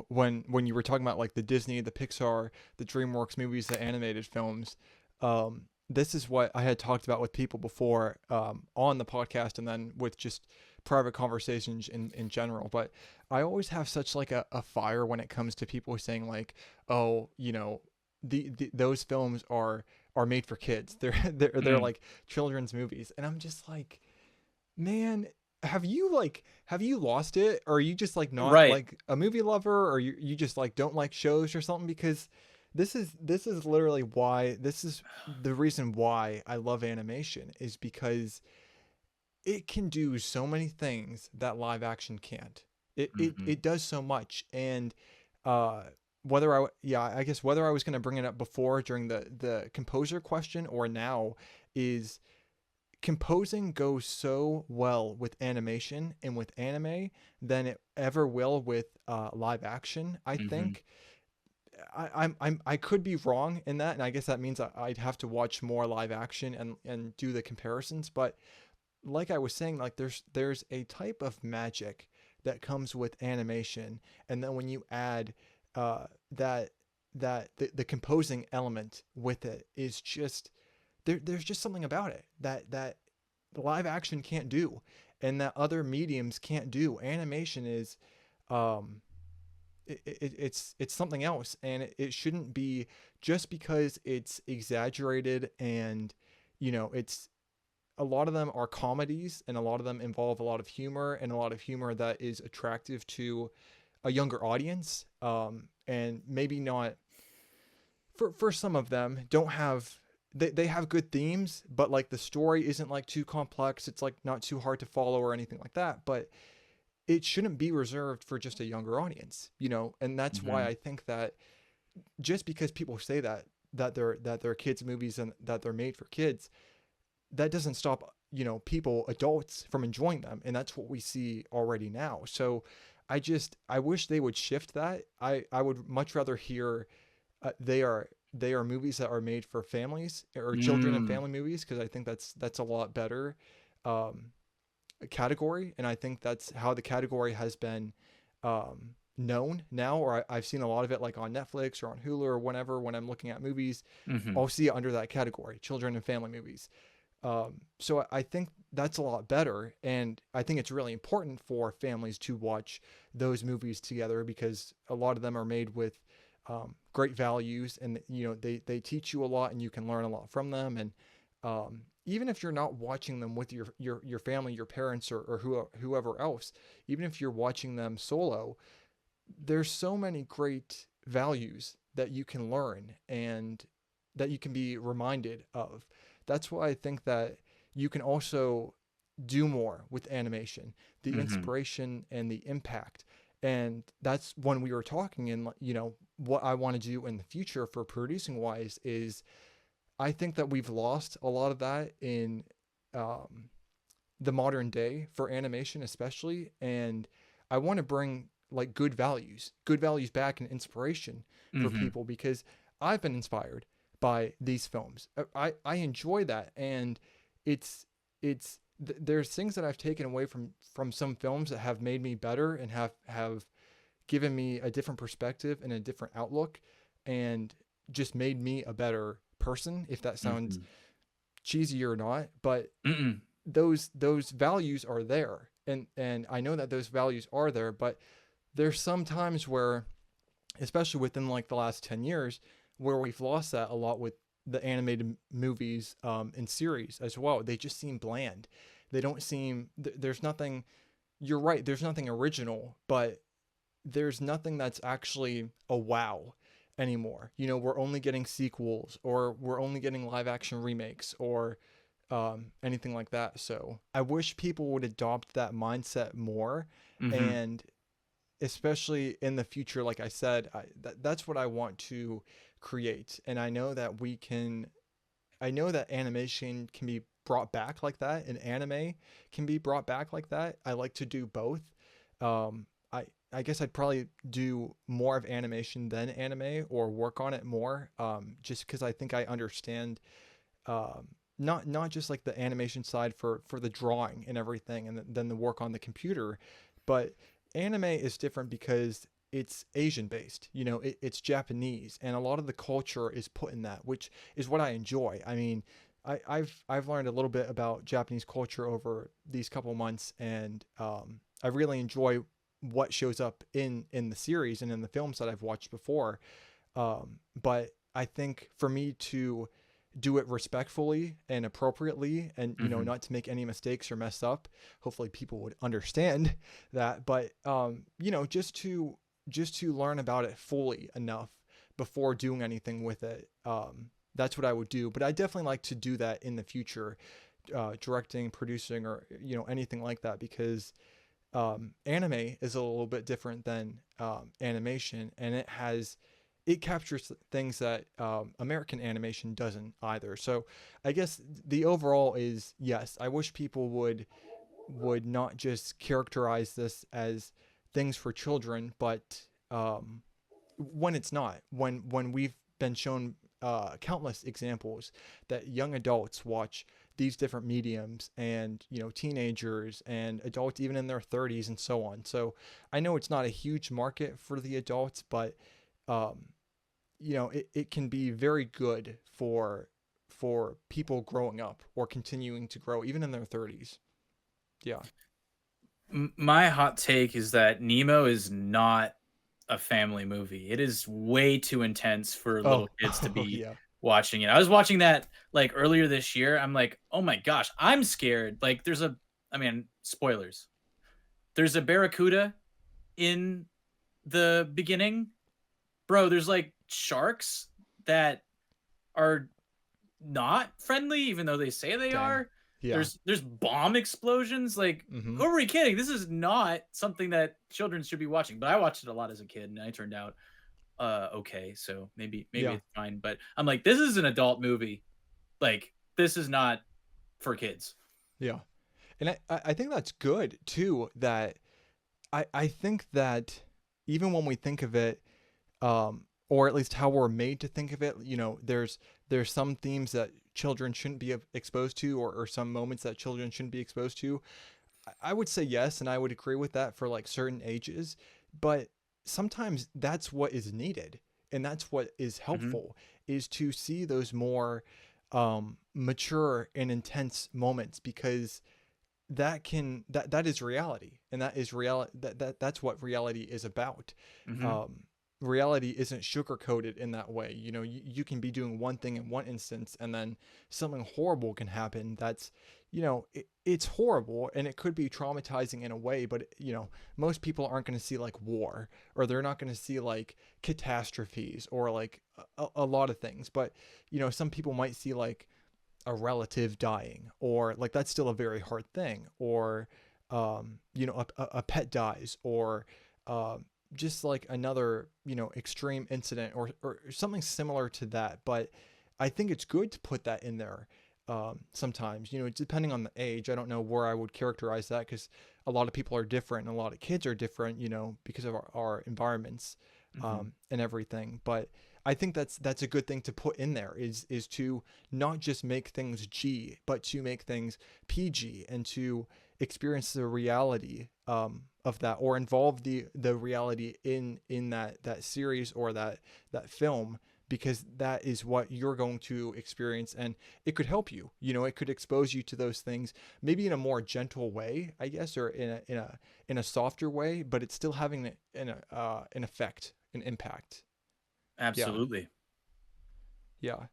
when you were talking about like the Disney, the Pixar, the DreamWorks movies, the animated films, this is what I had talked about with people before on the podcast, and then with just private conversations in general. But I always have such like a fire when it comes to people saying like, oh, those films are made for kids. They're Mm. like children's movies, and I'm just like, man, have you lost it, or are you just like not Right. like a movie lover, or you just like don't like shows or something? Because this is literally why, this is the reason why I love animation, is because it can do so many things that live action can't. It Hmm. does so much. And uh whether I guess whether I was going to bring it up before during the composer question or now, is composing goes so well with animation and with anime than it ever will with live action. I Hmm. think I could be wrong in that, and I guess that means I'd have to watch more live action and do the comparisons. But like I was saying, like there's a type of magic that comes with animation, and then when you add that the composing element with it is just there's just something about it that live action can't do, and that other mediums can't do. Animation is um it's something else, and it shouldn't be just because it's exaggerated. And it's a lot of them are comedies, and a lot of them involve a lot of humor, and a lot of humor that is attractive to a younger audience, and maybe not for some of them don't have, they have good themes, but like the story isn't like too complex, it's like not too hard to follow or anything like that. But it shouldn't be reserved for just a younger audience, and that's why Hmm. I think that just because people say that they're kids movies and that they're made for kids, that doesn't stop people, adults, from enjoying them. And that's what we see already now. So I wish they would shift that. I would much rather hear they are movies that are made for families, or children and Mm. family movies, because I think that's a lot better um, category. And I think that's how the category has been known now, or I've seen a lot of it like on Netflix or on Hulu or whenever. When I'm looking at movies, Hmm. I'll see it under that category, children and family movies. So I think that's a lot better, and I think it's really important for families to watch those movies together, because a lot of them are made with great values, and they teach you a lot, and you can learn a lot from them. And even if you're not watching them with your family, your parents, or whoever else, even if you're watching them solo, there's so many great values that you can learn and that you can be reminded of. That's why I think that you can also do more with animation, the Hmm. inspiration and the impact. And that's when we were talking, and what I want to do in the future for producing wise is, I think that we've lost a lot of that in um, the modern day for animation, especially. And I want to bring like good values back, and inspiration for Hmm. people, because I've been inspired by these films. I enjoy that. And there's things that I've taken away from some films that have made me better, and have given me a different perspective and a different outlook, and just made me a better person, if that sounds Hmm. cheesy or not. But Mm. those values are there, and I know that those values are there. But there's some times where, especially within like the last 10 years, where we've lost that a lot with the animated movies and series as well. They just seem bland. They don't seem there's nothing, you're right, there's nothing original, but there's nothing that's actually a wow anymore. We're only getting sequels, or we're only getting live action remakes, or anything like that. So I wish people would adopt that mindset more. Hmm. And especially in the future, like I said, that's what I want to create. And I know that animation can be brought back like that, and anime can be brought back like that. I like to do both. I guess I'd probably do more of animation than anime, or work on it more, just because I think I understand um, not just like the animation side for the drawing and everything, and then the work on the computer. But anime is different because it's Asian based, it's Japanese, and a lot of the culture is put in that, which is what I enjoy. I mean, I've learned a little bit about Japanese culture over these couple months, and I really enjoy what shows up in the series and in the films that I've watched before. But I think for me to do it respectfully and appropriately, and Hmm. not to make any mistakes or mess up, hopefully people would understand that. But just to learn about it fully enough before doing anything with it. That's what I would do. But I definitely like to do that in the future, directing, producing, or anything like that, because anime is a little bit different than animation, and it captures things that American animation doesn't either. So I guess the overall is, yes, I wish people would not just characterize this as things for children, but when it's not, when we've been shown countless examples that young adults watch these different mediums, and teenagers and adults even in their 30s and so on. So I know it's not a huge market for the adults, but um, it can be very good for people growing up or continuing to grow even in their 30s. Yeah. My hot take is that Nemo is not a family movie. It is way too intense for Oh. little kids to Oh be yeah. watching it. I was watching that like earlier this year. I'm like, oh my gosh, I'm scared. Like, I mean, spoilers. There's a barracuda in the beginning. Bro, there's like sharks that are not friendly, even though they say they Dang. are. Yeah. There's bomb explosions. Like, Mm-hmm. who are we kidding? This is not something that children should be watching. But I watched it a lot as a kid, and I turned out okay. So maybe Yeah. it's fine. But I'm like, this is an adult movie. Like, this is not for kids. Yeah. And I think that's good too, that I think that even when we think of it, or at least how we're made to think of it, there's some themes that children shouldn't be exposed to, or some moments that children shouldn't be exposed to. I would say yes, and I would agree with that for like certain ages, but sometimes that's what is needed, and that's what is Hmm. helpful, is to see those more mature and intense moments, because that is reality, and that is reality, that's what reality is about. Hmm. um Reality isn't sugar coated in that way. You can be doing one thing in one instance, and then something horrible can happen. That's it's horrible, and it could be traumatizing in a way, but most people aren't going to see like war, or they're not going to see like catastrophes, or like a lot of things. But some people might see like a relative dying, or like that's still a very hard thing, or a pet dies, or just like another extreme incident, or something similar to that. But I think it's good to put that in there. Sometimes, depending on the age, I don't know where I would characterize that, because a lot of people are different, and a lot of kids are different, because of our environments, Hmm. and everything. But I think that's a good thing to put in there, is to not just make things G, but to make things PG, and to experience the reality of that, or involve the reality in that series, or that film, because that is what you're going to experience, and it could help you. It could expose you to those things, maybe in a more gentle way, I guess, or in a softer way, but it's still having an effect, an impact. Yeah. Absolutely. Yeah.